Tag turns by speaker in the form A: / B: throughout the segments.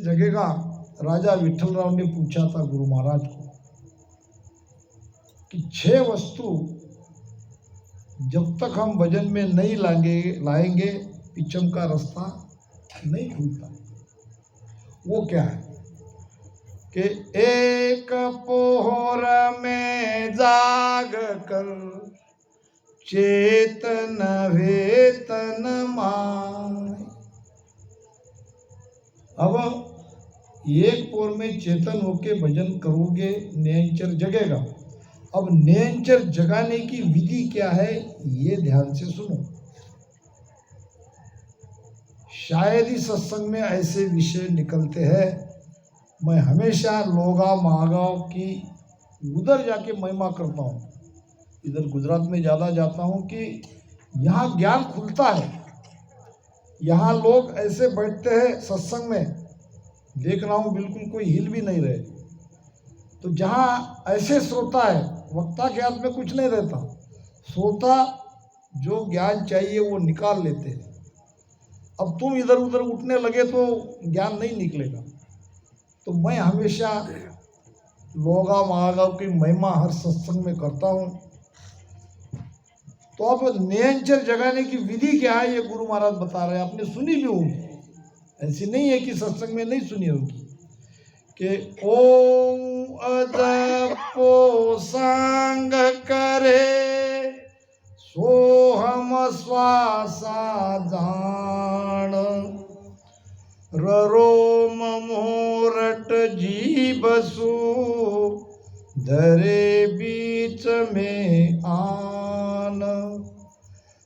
A: जगेगा। राजा विठलराव ने पूछा था गुरु महाराज को कि 6 वस्तु जब तक हम भजन में नहीं लाएंगे पिछम का रास्ता नहीं खुलता। वो क्या है कि एक पोहर में जाग कर चेतन वेतन माय। अब एक पोर में चेतन होके भजन करोगे, नैनचर जगेगा। अब नैनचर जगाने की विधि क्या है ये ध्यान से सुनो। शायद ही सत्संग में ऐसे विषय निकलते हैं। मैं हमेशा लोगा महागाव की उधर जाके महिमा करता हूँ, इधर गुजरात में ज़्यादा जाता हूँ कि यहाँ ज्ञान खुलता है। यहाँ लोग ऐसे बैठते हैं सत्संग में, देख रहा हूँ बिल्कुल कोई हिल भी नहीं रहे। तो जहाँ ऐसे श्रोता है, वक्ता के हाथ में कुछ नहीं रहता, श्रोता जो ज्ञान चाहिए वो निकाल लेते हैं। अब तुम इधर उधर उठने लगे तो ज्ञान नहीं निकलेगा। तो मैं हमेशा लोगा महागाव की महिमा हर सत्संग में करता हूँ। तो अब नैनचर जगाने की विधि क्या है ये गुरु महाराज बता रहे हैं। आपने सुनी भी होगी, ऐसी नहीं है कि सत्संग में नहीं सुनी होगी कि ओम अजपो संग करे सो हम श्वासा जान रोम मोरट जीबसु धरे बीच में आन।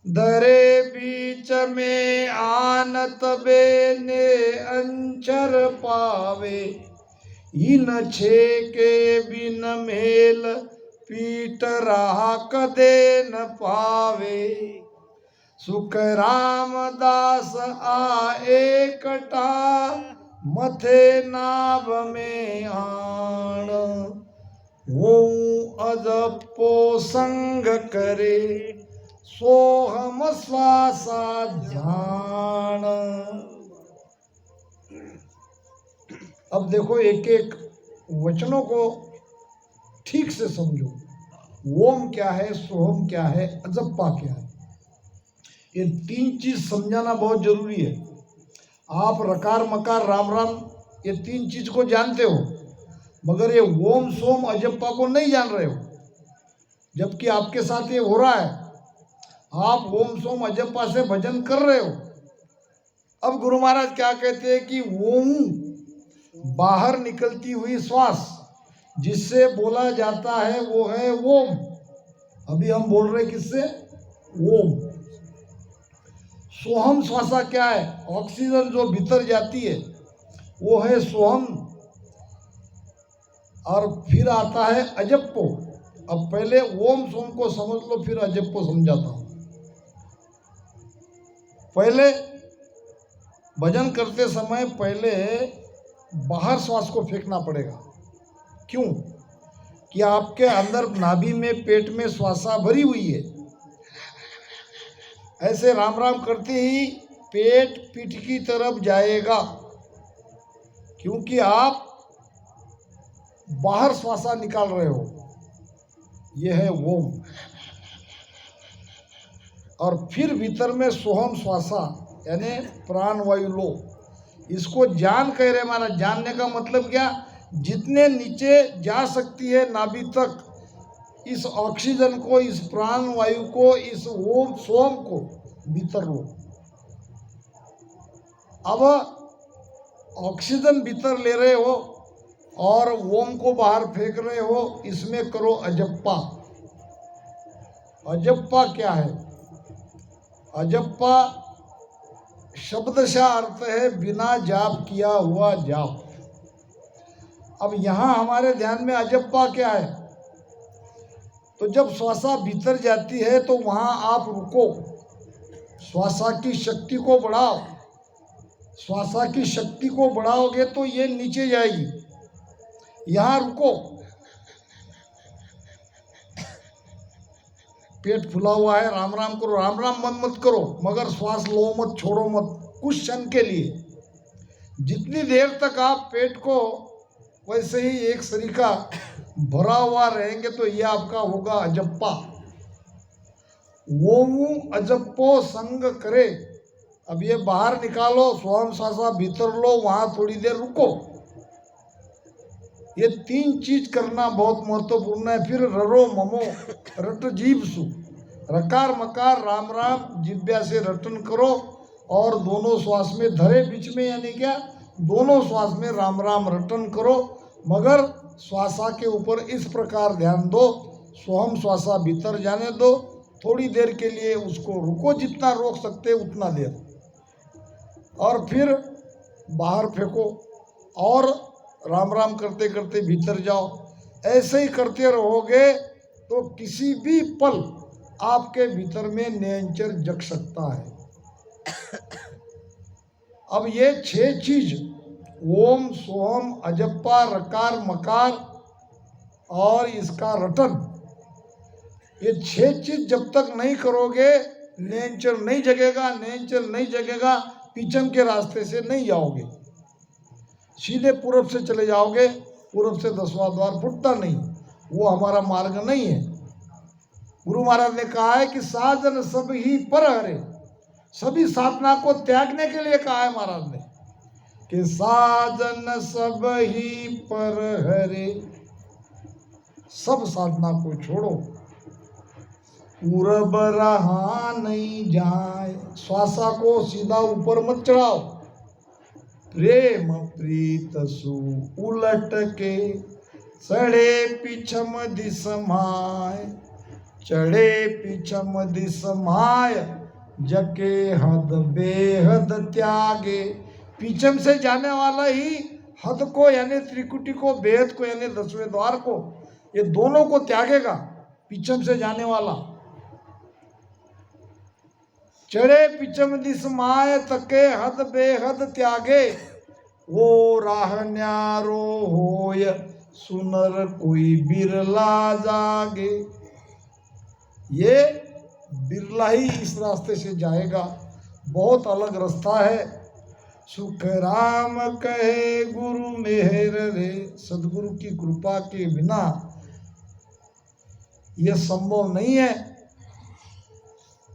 A: धरे बीच में आन तबे ने अंचर पावे। इन 6 के बिन मेल पीट रहा कदे न पावे। सुख रामदास आए कटा मथे नाभ में आण। वो अजपो संग करे सो हम श्वासा जान। अब देखो एक एक वचनों को ठीक से समझो। ओम क्या है, सोहम क्या है, अजप्पा क्या है, ये 3 चीज समझाना बहुत जरूरी है। आप रकार मकार राम राम ये 3 चीज को जानते हो, मगर ये ओम सोम अजप्पा को नहीं जान रहे हो। जबकि आपके साथ ये हो रहा है, आप ओम सोम अजप्पा से भजन कर रहे हो। अब गुरु महाराज क्या कहते हैं कि ओम बाहर निकलती हुई श्वास जिससे बोला जाता है वो है ओम। अभी हम बोल रहे किससे? ओम। सोहम श्वासा क्या है? ऑक्सीजन जो भीतर जाती है वो है सोहम। और फिर आता है अजप्पो। अब पहले ओम सोम को समझ लो, फिर अजप्पो समझाता हूं। पहले भजन करते समय पहले बाहर श्वास को फेंकना पड़ेगा। क्यों? कि आपके अंदर नाभि में पेट में श्वासा भरी हुई है। ऐसे राम राम करते ही पेट पीठ की तरफ जाएगा, क्योंकि आप बाहर श्वासा निकाल रहे हो। यह है ओम। और फिर भीतर में सोहम श्वासा यानी प्राण वायु लो। इसको जान कह रहे। हमारा जानने का मतलब क्या? जितने नीचे जा सकती है नाभि तक इस ऑक्सीजन को, इस प्राण वायु को, इस ओम सोम को भीतर लो। अब ऑक्सीजन भीतर ले रहे हो और ओम को बाहर फेंक रहे हो, इसमें करो अजप्पा। अजप्पा क्या है? अजप्पा शब्दशः अर्थ है बिना जाप किया हुआ जाप। अब यहाँ हमारे ध्यान में अजप्पा क्या है? तो जब श्वासा भीतर जाती है तो वहाँ आप रुको, श्वासा की शक्ति को बढ़ाओ। श्वासा की शक्ति को बढ़ाओगे तो ये नीचे जाएगी। यहाँ रुको, पेट फुला हुआ है, राम राम करो। राम राम मत करो, मगर श्वास लो मत, छोड़ो मत कुछ क्षण के लिए। जितनी देर तक आप पेट को वैसे ही एक सरीका भरा हुआ रहेंगे तो ये आपका होगा अजप्पा। ओमू अजप्पो संग करे। अब ये बाहर निकालो, स्वाम सासा भीतर लो, वहां थोड़ी देर रुको। ये 3 चीज करना बहुत महत्वपूर्ण है। फिर ररो ममो रट जीव सु, रकार मकार राम राम जिब्या से रटन करो और दोनों श्वास में धरे बीच में, यानी क्या दोनों श्वास में राम राम रटन करो, मगर श्वासा के ऊपर इस प्रकार ध्यान दो, सोहम श्वासा भीतर जाने दो, थोड़ी देर के लिए उसको रुको, जितना रोक सकते उतना देर, और फिर बाहर फेंको और राम राम करते करते भीतर जाओ। ऐसे ही करते रहोगे तो किसी भी पल आपके भीतर में नियंचर जग सकता है। अब ये 6 चीज ओम सोहम अजप्पा रकार मकार और इसका रटन, ये 6 चीज जब तक नहीं करोगे नियंचर नहीं जगेगा। नियंचर नहीं जगेगा, पीछम के रास्ते से नहीं जाओगे, सीधे पूरब से चले जाओगे। पूरब से 10वां द्वार फुटता नहीं, वो हमारा मार्ग नहीं है। गुरु महाराज ने कहा है कि साजन सब ही पर हरे, सभी साधना को त्यागने के लिए कहा है महाराज ने कि साजन सब ही पर हरे, सब साधना को छोड़ो, पूरब रहा नहीं जाए। श्वासा को सीधा ऊपर मत चढ़ाओ, प्रेम प्रीत सु उलट के चढ़े पीछम दिस माय, चढ़े पीछम दिस माय जके हद बेहद त्यागे। पीछम से जाने वाला ही हद को यानी त्रिकुटी को, बेहद को यानी 10वें द्वार को, ये दोनों को त्यागेगा। पीछम से जाने वाला चढ़े पीछम दिस माय तके हद बेहद त्यागे, वो राह न्यारो होय सुनर कोई बिरला जागे। ये बिरला ही इस रास्ते से जाएगा, बहुत अलग रास्ता है। सुख राम कहे गुरु मेहर रे, सदगुरु की कृपा के बिना यह संभव नहीं है।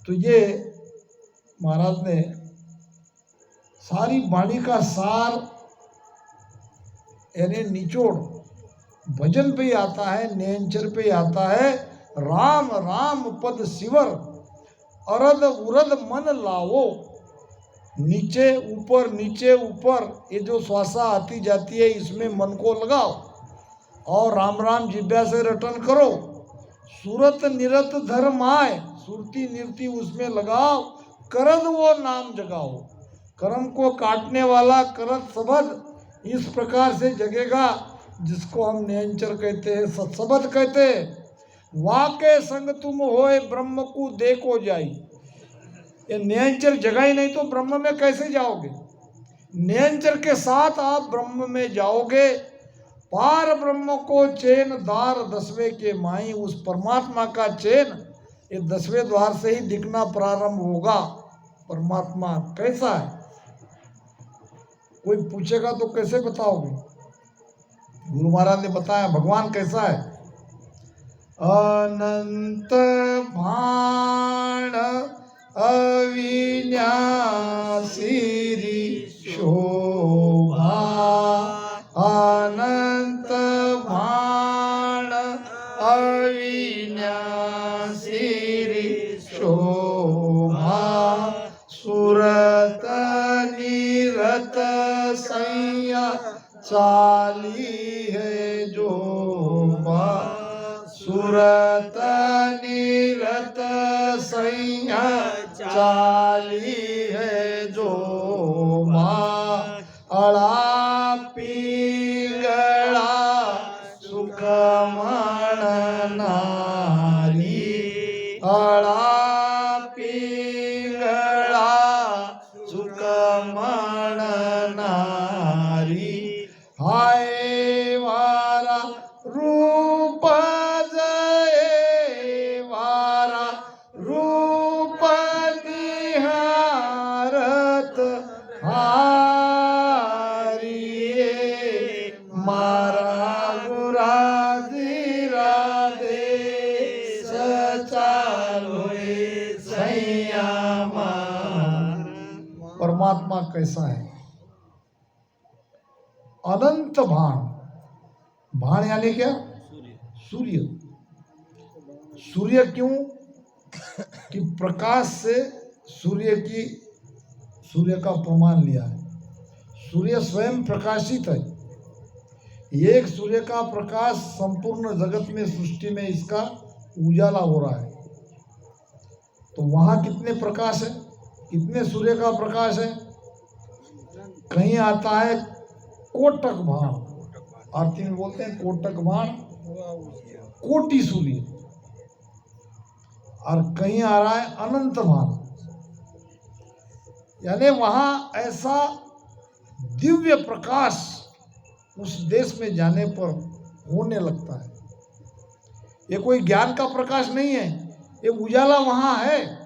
A: तो ये महाराज ने सारी वाणी का सार यानी निचोड़ भजन पे ही आता है, नैनचर पे ही आता है। राम राम पद शिवर अरद उरद मन लाओ, नीचे ऊपर ये जो श्वासा आती जाती है इसमें मन को लगाओ और राम राम जिब्या से रटन करो। सूरत निरत धर्म आए, सुरती निरती उसमें लगाओ, करद वो नाम जगाओ। कर्म को काटने वाला करद शब्द इस प्रकार से जगेगा जिसको हम नैनचर कहते हैं, सत्शब्द कहते हैं। वाके संग तुम होए ब्रह्म को देखो जाई, ये नैनचर जगह ही नहीं तो ब्रह्म में कैसे जाओगे? नैनचर के साथ आप ब्रह्म में जाओगे। पार ब्रह्म को चैन दार 10वें के माई, उस परमात्मा का चैन ये 10वें द्वार से ही दिखना प्रारंभ होगा। परमात्मा कैसा है? कोई पूछेगा तो कैसे बताओगे? गुरु महाराज ने बताया भगवान कैसा है। अनंत भाण अविनाशी शोभा, अनंत भाण अविनाशी शोभा, सुरत निरत सैया चाली है जो बा, सुरत निरत सैया चाली है जो बा, अड़ा पीगड़ा सुखमण नारी, अड़ा पीगड़ा सुखमण नारी, हाय वारा रूप जय वारा रूप निहारत हाय, मारा गुराधी राधे परमात्मा कैसा है? अनंत भाण। भाण यानी क्या? सूर्य। सूर्य क्यों? कि प्रकाश से सूर्य का प्रमाण लिया है। सूर्य स्वयं प्रकाशित है। एक सूर्य का प्रकाश संपूर्ण जगत में, सृष्टि में इसका उजाला हो रहा है। तो वहां कितने प्रकाश है? कितने सूर्य का प्रकाश है? कहीं आता है कोटक भाण, आरती में बोलते हैं कोटक भाण, कोटि सूर्य। और कहीं आ रहा है अनंत भाण, यानी वहां ऐसा दिव्य प्रकाश उस देश में जाने पर होने लगता है। ये कोई ज्ञान का प्रकाश नहीं है, ये उजाला वहां है,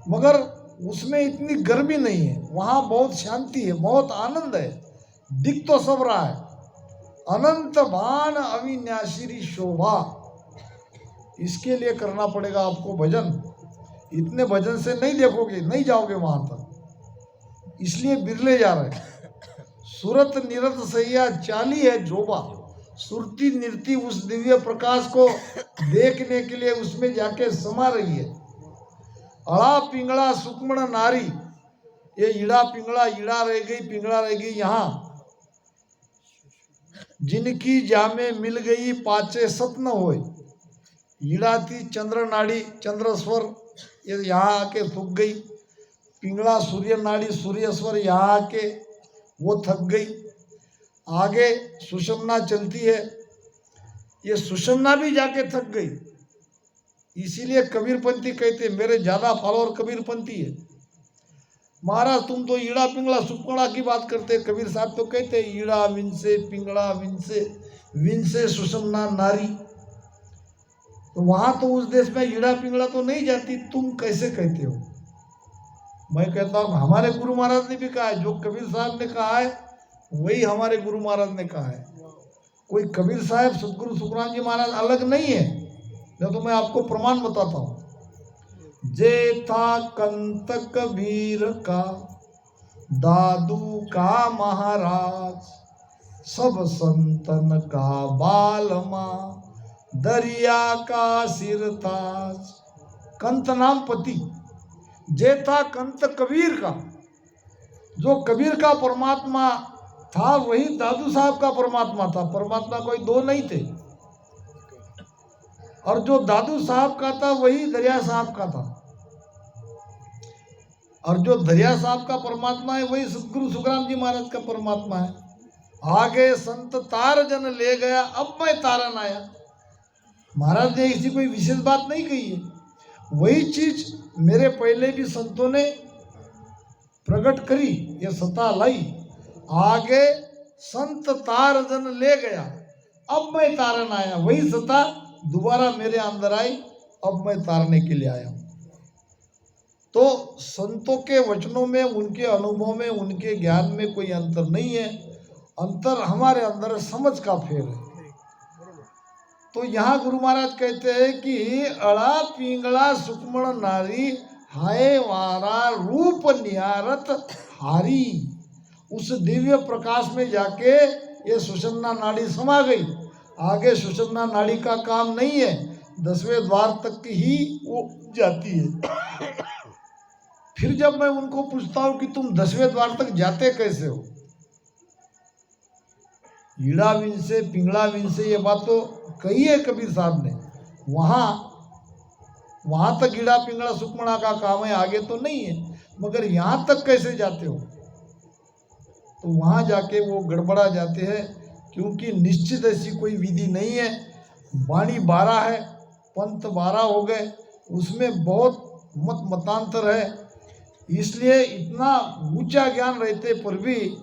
A: मगर उसमें इतनी गर्मी नहीं है। वहां बहुत शांति है, बहुत आनंद है, दिख तो सब रहा है। अनंत भान अविनाशी शोभा, इसके लिए करना पड़ेगा आपको भजन। इतने भजन से नहीं देखोगे, नहीं जाओगे वहां तक, इसलिए बिरले जा रहे। सूरत निरत सैया चाली है जोबा, सुरती निर्ति उस दिव्य प्रकाश को देखने के लिए उसमें जाके समा रही है। अड़ा पिंगला सुक्मण नारी, ये ईड़ा पिंगला, ईड़ा रह गई, पिंगला रह गई यहाँ। जिनकी जामे मिल गई पाचे सत्न होए, ईड़ा थी चंद्र नाड़ी, चंद्र स्वर, ये यहाँ आके थक गई। पिंगला सूर्य नाड़ी, सूर्य स्वर यहाँ आके वो थक गई। आगे सुषमना चलती है, ये सुषमना भी जाके थक गई। इसीलिए कबीरपंथी कहते मेरे ज्यादा फॉलोअर कबीरपंथी है। महाराज तुम तो ईड़ा पिंगला सुक्मणा की बात करते, कबीर साहब तो कहते ईड़ा विंसे पिंगला विंसे, विंसे सुषमना नारी। तो वहां तो उस देश में ईड़ा पिंगला तो नहीं जाती, तुम कैसे कहते हो? मैं कहता हूँ हमारे गुरु महाराज ने भी कहा है, जो कबीर साहब ने कहा है वही हमारे गुरु महाराज ने कहा है। कोई कबीर साहब, सतगुरु सुखराम जी महाराज अलग नहीं है। तो मैं आपको प्रमाण बताता हूँ। जेठा कंत कबीर का, दादू का महाराज, सब संतन का बालमा, दरिया का सिरताज। कंत नाम पति, जेठा कंत कबीर का, जो कबीर का परमात्मा था वही दादू साहब का परमात्मा था। परमात्मा कोई दो नहीं थे। और जो दादू साहब का था वही दरिया साहब का था। और जो दरिया साहब का परमात्मा है वही सतगुरु सुखराम जी महाराज का परमात्मा है। आगे संत तार जन ले गया, अब मैं तारन आया। महाराज ने इसी कोई विशेष बात नहीं कही है, वही चीज मेरे पहले भी संतों ने प्रकट करी, ये सता लाई। आगे संत तार जन ले गया, अब मैं तारन आया। वही सता दोबारा मेरे अंदर आई, अब मैं तारने के लिए आया हूं। तो संतों के वचनों में, उनके अनुभव में, उनके ज्ञान में कोई अंतर नहीं है। अंतर हमारे अंदर समझ का फेर है। तो यहाँ गुरु महाराज कहते हैं कि अड़ा पिंगला सुक्मण नारी, हाय वारा रूप निहारत हारी। उस दिव्य प्रकाश में जाके ये सुषमना नाड़ी समा गई। आगे सुषमना नाड़ी का काम नहीं है, 10वें द्वार तक ही वो जाती है। फिर जब मैं उनको पूछता हूं कि तुम 10वें द्वार तक जाते कैसे हो, ईड़ा विंसे पिंगला विंसे, ये बात तो कही है कबीर साहब ने। वहां तक ईड़ा पिंगला सुक्मणा का काम है, आगे तो नहीं है, मगर यहां तक कैसे जाते हो? तो वहां जाके वो गड़बड़ा जाते हैं, क्योंकि निश्चित ऐसी कोई विधि नहीं है। वाणी 12 है, पंथ 12 हो गए, उसमें बहुत मतांतर है। इसलिए इतना ऊंचा ज्ञान रहते पर भी,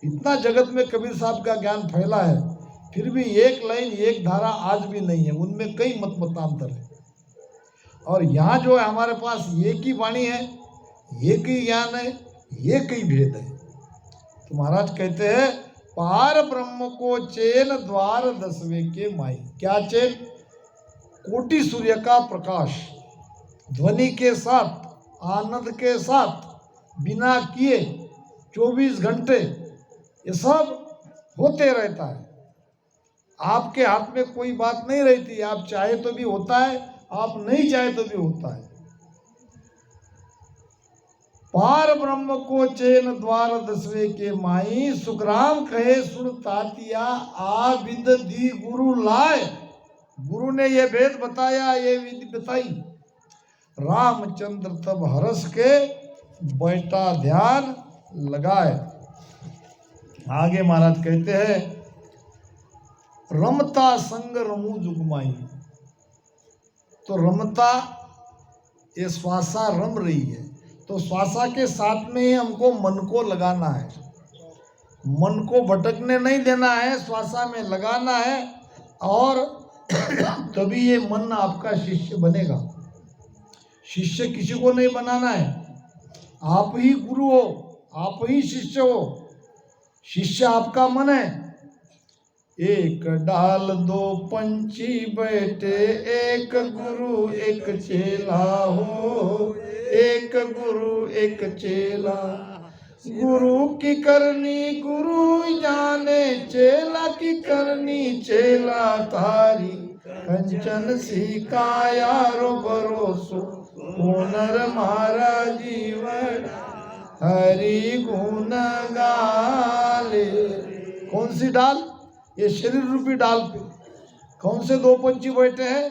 A: इतना जगत में कबीर साहब का ज्ञान फैला है, फिर भी एक लाइन एक धारा आज भी नहीं है, उनमें कई मतांतर है। और यहाँ जो है हमारे पास एक ही वाणी है, एक ही ज्ञान है, एक ही भेद है। तो महाराज कहते हैं पार ब्रह्म को चैन द्वार 10वें के माई। क्या चैन? कोटि सूर्य का प्रकाश ध्वनि के साथ, आनंद के साथ, बिना किए 24 घंटे ये सब होते रहता है। आपके हाथ में कोई बात नहीं रहती, आप चाहे तो भी होता है, आप नहीं चाहे तो भी होता है। पार ब्रह्म को चैन द्वार 10वें के माई, सुखराम कहे सुन तातिया आ विद दी गुरु लाए। गुरु ने ये भेद बताया, ये विधि बताई। रामचंद्र तब हर्ष के बैठा ध्यान लगाए। आगे महाराज कहते हैं रमता संग रमू जुगमाई। तो रमता ये श्वासा रम रही है, तो श्वासा के साथ में ही हमको मन को लगाना है, मन को भटकने नहीं देना है, श्वासा में लगाना है और तभी ये मन आपका शिष्य बनेगा। शिष्य किसी को नहीं बनाना है, आप ही गुरु हो, आप ही शिष्य हो। शिष्य आपका मन है। एक डाल दो पंछी बैठे, एक गुरु एक चेला हो, एक गुरु एक चेला। गुरु की करनी गुरु जाने, चेला की करनी चेला तारी। कंचन सी काया रो भरोसो, हुनर मारा जीवन हरि गुण गाले। कौन सी डाल? ये शरीर रूपी डाल पे कौन से दो पंछी बैठे हैं?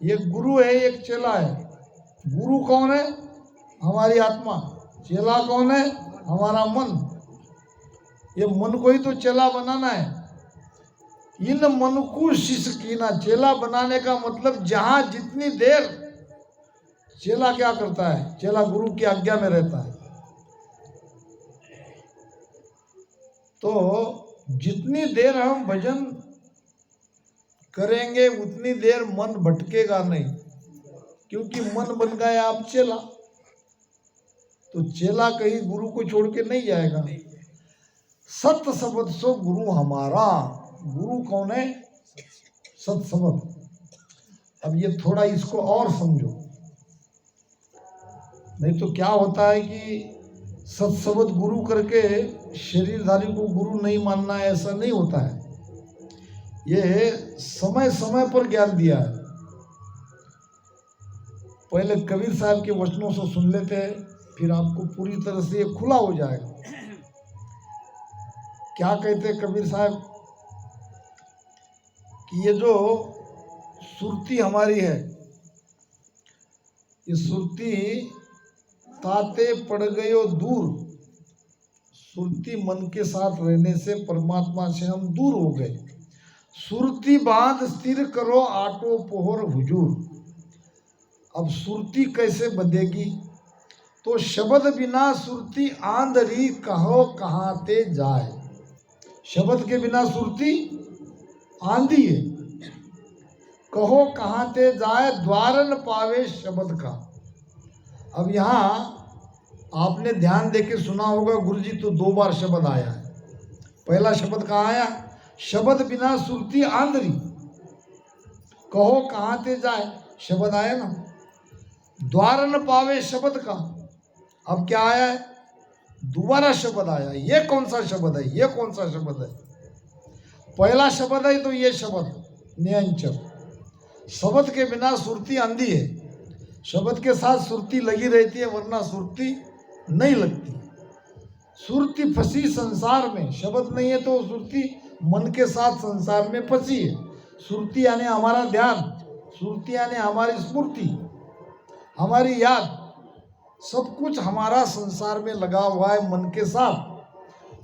A: एक गुरु है, एक चेला है। गुरु कौन है? हमारी आत्मा। चेला कौन है? हमारा मन। ये मन को ही तो चेला बनाना है। इन मन को शिष्य कीना। चेला बनाने का मतलब जहां जितनी देर चेला क्या करता है? चेला गुरु की आज्ञा में रहता है। तो जितनी देर हम भजन करेंगे उतनी देर मन भटकेगा नहीं, क्योंकि मन बन गया आप चेला। तो चेला कहीं गुरु को छोड़ के नहीं जाएगा। सत शब्द सो गुरु हमारा। गुरु कौन है? सत शब्द। अब ये थोड़ा इसको और समझो, नहीं तो क्या होता है कि सत्शब्द गुरु करके शरीरधारी को गुरु नहीं मानना है, ऐसा नहीं होता है। ये समय समय पर ज्ञान दिया है। पहले कबीर साहब के वचनों से सुन लेते हैं, फिर आपको पूरी तरह से ये खुला हो जाएगा। क्या कहते हैं कबीर साहब कि ये जो सुरती हमारी है, ये सुरती ताते पड़ गयो दूर। सुरती मन के साथ रहने से परमात्मा से हम दूर हो गए। सुरती बांध स्थिर करो आटो पोहर हुजूर। अब सुरती कैसे बंधेगी? तो शब्द बिना सुरती आंधरी कहो कहाँ ते जाए। शब्द के बिना सुरती आंधी है, कहो कहाँ ते जाए, द्वार न पावे शब्द का। अब यहाँ आपने ध्यान देके सुना होगा, गुरुजी तो 2 बार शब्द आया है। पहला शब्द कहाँ आया? शब्द बिना सुरती आंधरी कहो कहाँ ते जाए, शब्द आया ना। द्वार न पावे शब्द का। अब क्या आया है? दोबारा शब्द आया। ये कौन सा शब्द है? ये कौन सा शब्द है? पहला शब्द है तो ये शब्द नियंचर। शब्द के बिना सुरती आंधी है, शब्द के साथ सुरती लगी रहती है, वरना सुरती नहीं लगती। सुरती फंसी संसार में, शब्द नहीं है तो सुरती मन के साथ संसार में फंसी है। सुरती यानी हमारा ध्यान, सुरती यानी हमारी स्मृति, हमारी याद, सब कुछ हमारा संसार में लगा हुआ है मन के साथ।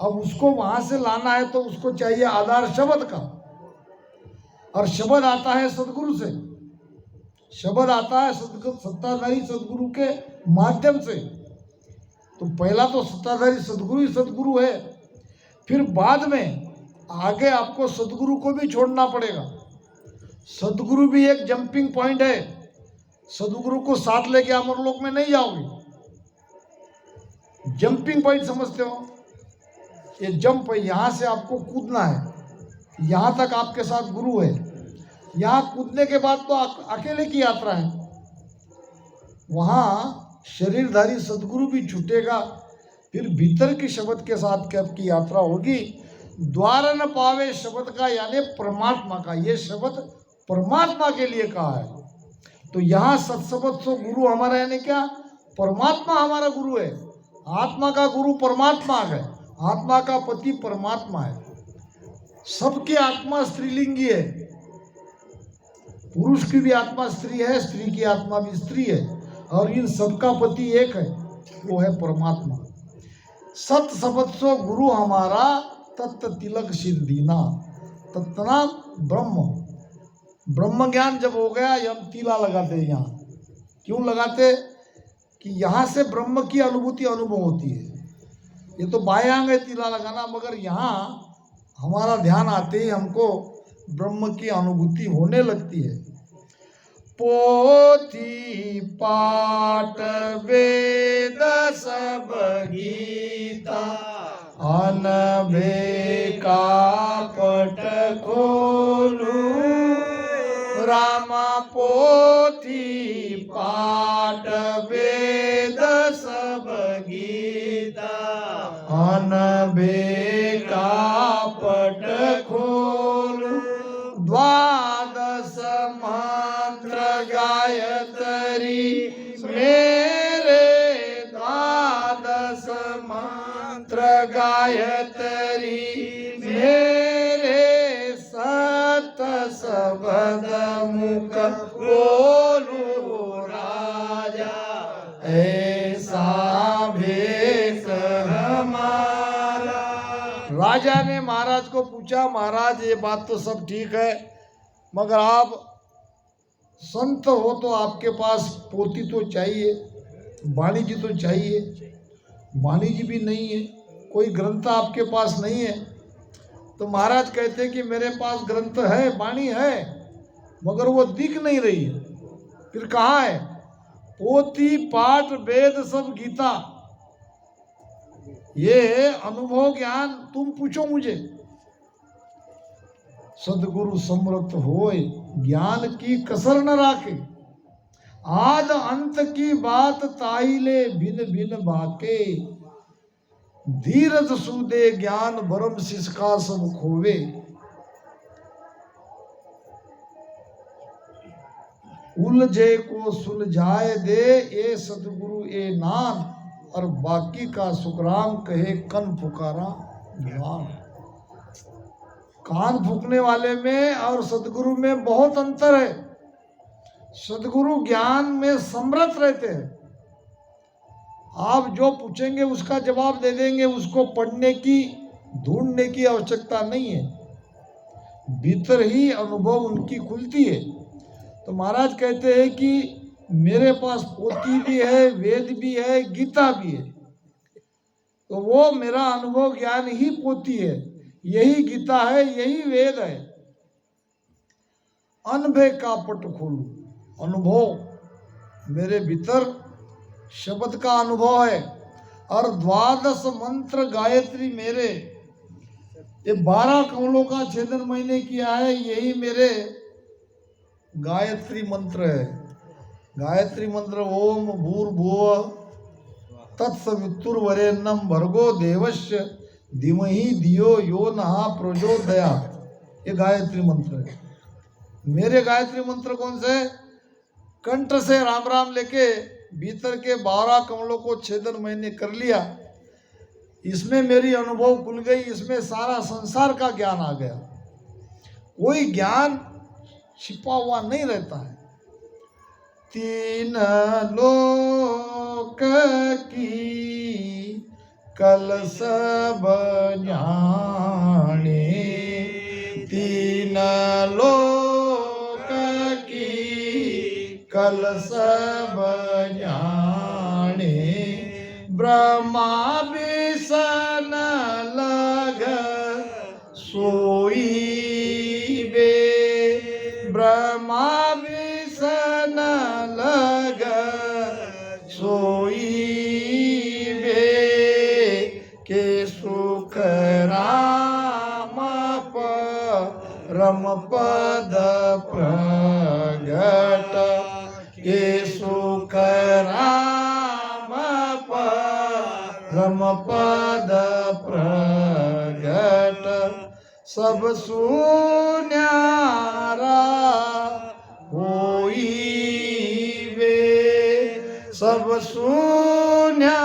A: अब उसको वहां से लाना है तो उसको चाहिए आधार शब्द का, और शब्द आता है सदगुरु से। शब्द आता है सत्ताधारी सदगुरु के माध्यम से। तो पहला तो सत्ताधारी सदगुरु ही सदगुरु है, फिर बाद में आगे आपको सदगुरु को भी छोड़ना पड़ेगा। सदगुरु भी एक जंपिंग पॉइंट है। सदगुरु को साथ लेके अमरलोक में नहीं जाओगे। जंपिंग पॉइंट समझते हो? ये जंप है, यहाँ से आपको कूदना है, यहाँ तक आपके साथ गुरु है, यहाँ कूदने के बाद तो अकेले की यात्रा है। वहाँ शरीरधारी सदगुरु भी छूटेगा, फिर भीतर के शब्द के साथ कब की यात्रा होगी। द्वार न पावे शब्द का, यानी परमात्मा का, ये शब्द परमात्मा के लिए कहा है। तो यहाँ सत्शब्द सो गुरु हमारा, यानी क्या, परमात्मा हमारा गुरु है। आत्मा का गुरु परमात्मा है, आत्मा का पति परमात्मा है। सबकी आत्मा स्त्रीलिंगी है, पुरुष की भी आत्मा स्त्री है, स्त्री की आत्मा भी स्त्री है, और इन सबका पति एक है, वो है परमात्मा। सत शब्द सो गुरु हमारा, तत्त तिलक सिद्धीना, तत्नाम ब्रह्म। ब्रह्म ज्ञान जब हो गया, हम तिला लगाते हैं यहाँ। क्यों लगाते? कि यहाँ से ब्रह्म की अनुभूति अनुभव होती है। ये तो बायांग है तिला लगाना, मगर यहाँ हमारा ध्यान आते ही हमको ब्रह्म की अनुभूति होने लगती है। पोथी पाठ वेद सब गीता, अनभे का पट खोलू, रामा पोथी पाठ वेद सब गीता, अनभे का पट खोलू, द्वादश मंत्र गायत्री मेरे, द्वादश मंत्र गायत्री मेरे, सत शब्द मुख बोलू राजा, ऐसा भेष हमारा। राजा ने महाराज को पूछा, महाराज ये बात तो सब ठीक है, मगर आप संत हो तो आपके पास पोती तो चाहिए, वाणी जी तो चाहिए। वाणी जी भी नहीं है, कोई ग्रंथ आपके पास नहीं है। तो महाराज कहते कि मेरे पास ग्रंथ है, वाणी है, मगर वो दिख नहीं रही है। फिर कहाँ है? पोथी पाठ वेद सब गीता, ये अनुभव ज्ञान तुम पूछो मुझे। सदगुरु समर्थ होए, ज्ञान की कसर न राखे, आद अंत की बात ताहिले भिन भिन बाके, धीरज सुदे ज्ञान भरम सिसका सब खोवे। उलझे को सुलझाए दे, ए सदगुरु ए नाम, और बाकी का सुखराम कहे कन पुकारा ज्ञान। कान फूकने वाले में और सदगुरु में बहुत अंतर है। सदगुरु ज्ञान में समर्थ रहते हैं, आप जो पूछेंगे उसका जवाब दे देंगे, उसको पढ़ने की ढूंढने की आवश्यकता नहीं है, भीतर ही अनुभव उनकी खुलती है। तो महाराज कहते हैं कि मेरे पास पोथी भी है, वेद भी है, गीता भी है। तो वो मेरा अनुभव ज्ञान ही पोथी है, यही गीता है, यही वेद है। अनभे का पट खोलू, अनुभव मेरे भीतर शब्द का अनुभव है, और द्वादश मंत्र गायत्री मेरे, ये 12 कमलों का छेदन मैंने किया है, यही मेरे गायत्री मंत्र है। गायत्री मंत्र ओम भूर्भुवः तत्सवितुर्वरेण्यं भर्गो देवस्य धीमहि धियो यो नः प्रचोदयात्, ये गायत्री मंत्र है। मेरे गायत्री मंत्र कौन से? कंठ से राम राम लेके भीतर के 12 कमलों को छेदन मैंने कर लिया, इसमें मेरी अनुभव खुल गई, इसमें सारा संसार का ज्ञान आ गया। कोई ज्ञान छिपा हुआ नहीं रहता है। तीन लोक की कल सब जाने, तीन लोक की कल सब जाने, ब्रह्मा बिसन लग सोई बे, ब्रह्मा बिसन लग सोई बे, के सो सुख राम परम पद प्रगट, ये सुख राम परम पद प्रगट, सब सुन्यारा होई वे, सब सुन्यारा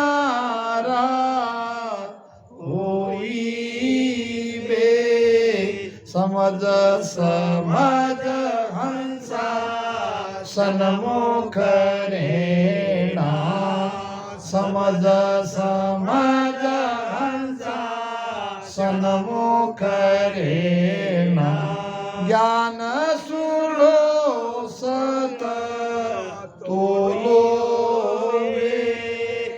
A: होई वे, समझ समझ हंसा सन्मुख रेणा, समझ समझ हंसा सन्मुख रेणा, ज्ञान सुलो सत तोलो वे,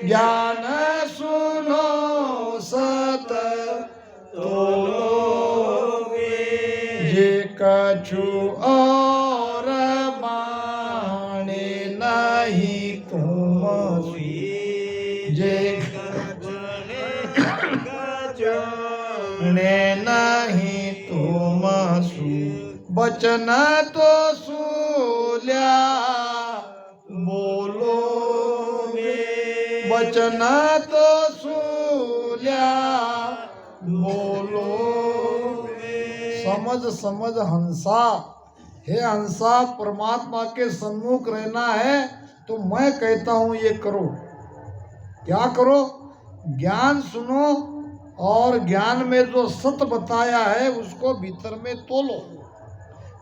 A: ज्ञान सुनो सत तोलो वे, जे कछु और माने नहीं तुम जे ने नहीं तुम सु, बचन तो सुल्या बोलो वे, बचन तो सुल्या बोलो वे, समझ समझ हंसा, हे हंसा परमात्मा के सम्मुख रहना है तो मैं कहता हूं ये करो। क्या करो? ज्ञान सुनो और ज्ञान में जो सत्य बताया है उसको भीतर में तोलो,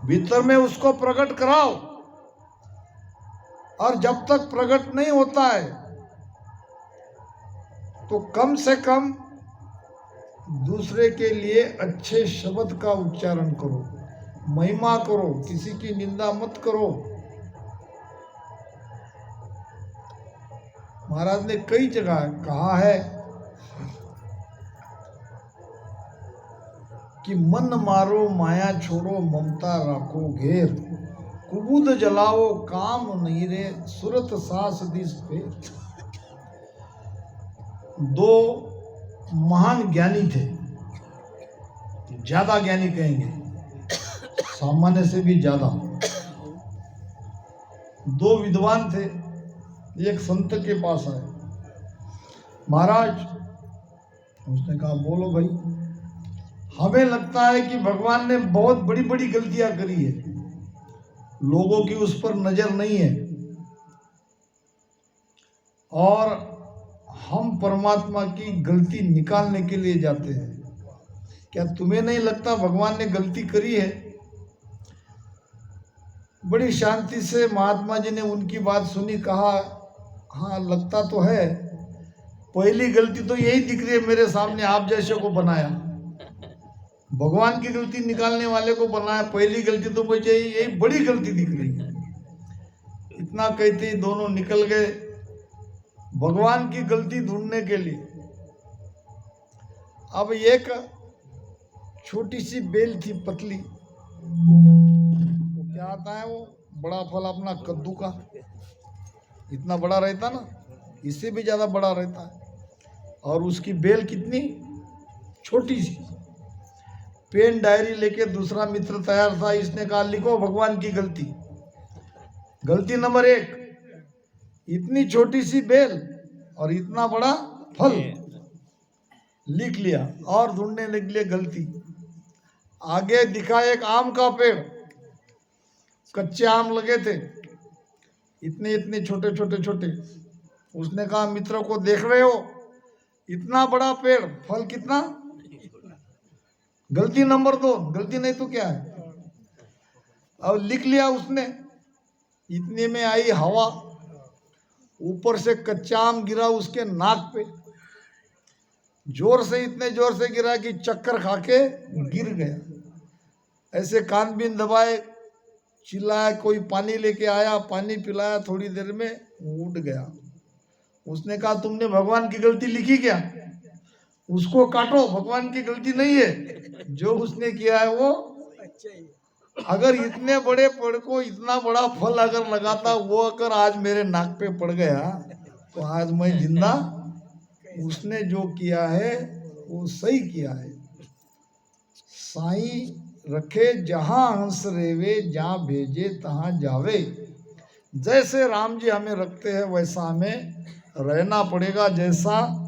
A: भीतर में उसको प्रकट कराओ। और जब तक प्रकट नहीं होता है तो कम से कम दूसरे के लिए अच्छे शब्द का उच्चारण करो, महिमा करो, किसी की निंदा मत करो। महाराज ने कई जगह कहा है कि मन मारो माया छोड़ो ममता राखो घेर, कुबूद जलाओ काम नहीं रे सुरत सास दिस पे। दो महान ज्ञानी थे, ज्यादा ज्ञानी कहेंगे, सामान्य से भी ज्यादा। दो विद्वान थे, एक संत के पास आए। महाराज, उसने कहा बोलो भाई, हमें लगता है कि भगवान ने बहुत बड़ी बड़ी गलतियां करी है, लोगों की उस पर नजर नहीं है, और हम परमात्मा की गलती निकालने के लिए जाते हैं। क्या तुम्हें नहीं लगता भगवान ने गलती करी है? बड़ी शांति से महात्मा जी ने उनकी बात सुनी, कहा हाँ लगता तो है, पहली गलती तो यही दिख रही है मेरे सामने, आप जैसे को बनाया, भगवान की गलती निकालने वाले को बनाया, पहली गलती तो मुझे यही बड़ी गलती दिख रही है। इतना कहते ही दोनों निकल गए भगवान की गलती ढूंढने के लिए। अब एक छोटी सी बेल थी पतली, वो क्या आता है, वो बड़ा फल अपना कद्दू का इतना बड़ा रहता ना, इससे भी ज्यादा बड़ा रहता है, और उसकी बेल कितनी छोटी सी। पेन डायरी लेके दूसरा मित्र तैयार था, इसने कहा लिखो भगवान की गलती। गलती नंबर 1, इतनी छोटी सी बेल और इतना बड़ा फल। लिख लिया और ढूंढने लग लिए गलती। आगे दिखा एक आम का पेड़, कच्चे आम लगे थे, इतने इतने छोटे छोटे छोटे। उसने कहा मित्र को, देख रहे हो इतना बड़ा पेड़, फल कितना। गलती नंबर 2, गलती नहीं तो क्या है। अब लिख लिया उसने। इतने में आई हवा, ऊपर से कच्चा आम गिरा उसके नाक पे, जोर से, इतने जोर से गिरा कि चक्कर खा के गिर गया। ऐसे कान बीन दबाए, चिल्लाया, कोई पानी लेके आया, पानी पिलाया, थोड़ी देर में उठ गया। उसने कहा तुमने भगवान की गलती लिखी क्या? उसको काटो, भगवान की गलती नहीं है, जो उसने किया है वो। अगर इतने बड़े पेड़ को इतना बड़ा फल अगर लगाता, वो अगर आज मेरे नाक पे पड़ गया तो आज मैं जिंदा। उसने जो किया है वो सही किया है। साईं रखे जहाँ हंस रेवे, जहाँ भेजे तहाँ जावे। जैसे राम जी हमें रखते हैं वैसा हमें रहना पड़ेगा। जैसा